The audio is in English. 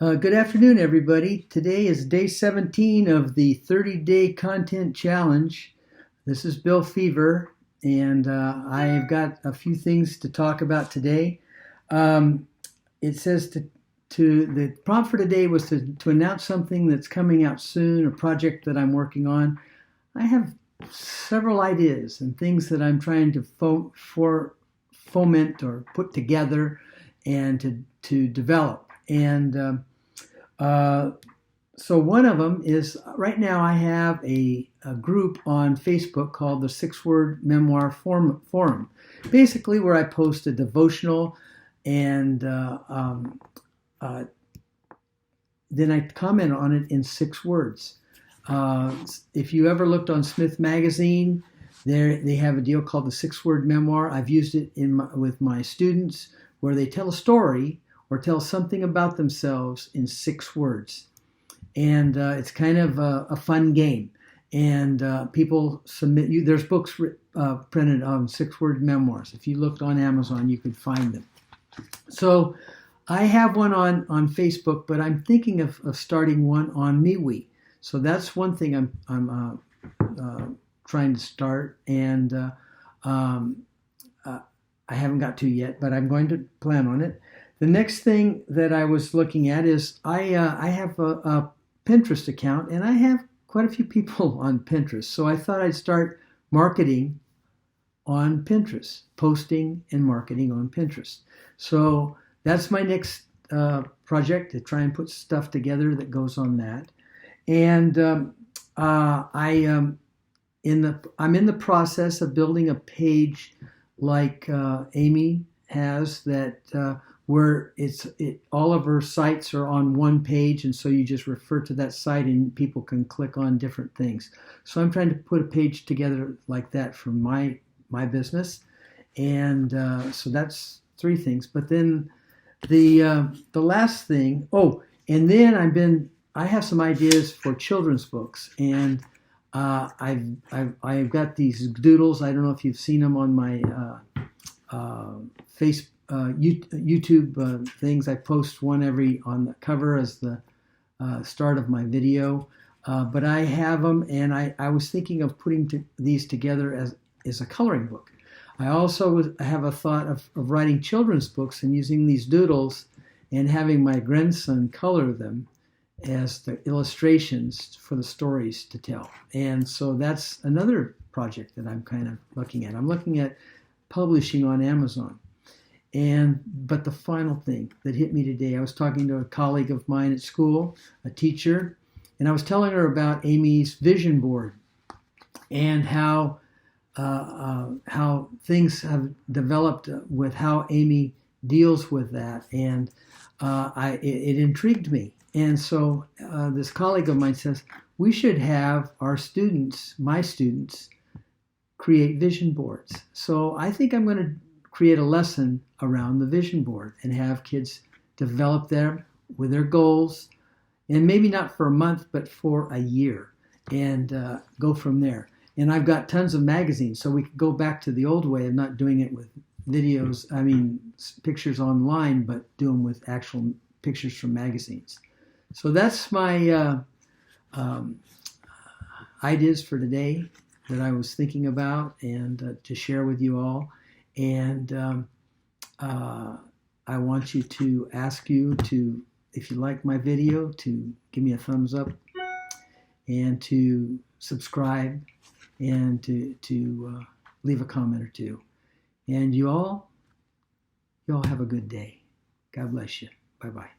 Good afternoon, everybody. Today is day 17 of the 30-day content challenge. This is Bill Feaver, and I've got a few things to talk about today. It says the prompt for today was to announce something that's coming out soon, a project that I'm working on. I have several ideas and things that I'm trying to foment or put together and to develop. And so one of them is right now I have a group on Facebook called the Six-Word Memoir Forum, basically where I post a devotional and then I comment on it in 6 words. If you ever looked on Smith Magazine, they have a deal called the Six-Word Memoir. I've used it with my students where they tell a story or tell something about themselves in 6 words. And it's kind of a fun game. And people submit you. There's books printed on 6-word memoirs. If you looked on Amazon, you could find them. So I have one on Facebook, but I'm thinking of starting one on Miwi. So that's one thing I'm trying to start. And I haven't got to yet, but I'm going to plan on it. The next thing that I was looking at is I have a Pinterest account, and I have quite a few people on Pinterest. So I thought I'd start marketing on Pinterest, posting and marketing on Pinterest. So that's my next project, to try and put stuff together that goes on that. And I'm in the process of building a page like Amy has that. Where all of her sites are on one page, and so you just refer to that site and people can click on different things. So I'm trying to put a page together like that for my business, and so that's 3 things. But then the last thing, and then I have some ideas for children's books, and I've got these doodles. I don't know if you've seen them on my YouTube things. I post one on the cover as the start of my video. But I have them, and I was thinking of putting these together as a coloring book. I also have a thought of writing children's books and using these doodles and having my grandson color them as the illustrations for the stories to tell. And so that's another project that I'm kind of looking at. I'm looking at publishing on Amazon. But the final thing that hit me today, I was talking to a colleague of mine at school, a teacher, and I was telling her about Amy's vision board and how things have developed with how Amy deals with that, and it intrigued me. And so this colleague of mine says we should have my students, create vision boards. So I think I'm going to create a lesson around the vision board and have kids develop them with their goals, and maybe not for a month, but for a year, and go from there. And I've got tons of magazines, so we could go back to the old way of not doing it with pictures online, but do them with actual pictures from magazines. So that's my ideas for today that I was thinking about and to share with you all. And I want to ask you to, if you like my video, to give me a thumbs up and to subscribe and to leave a comment or 2. And you all have a good day. God bless you. Bye-bye.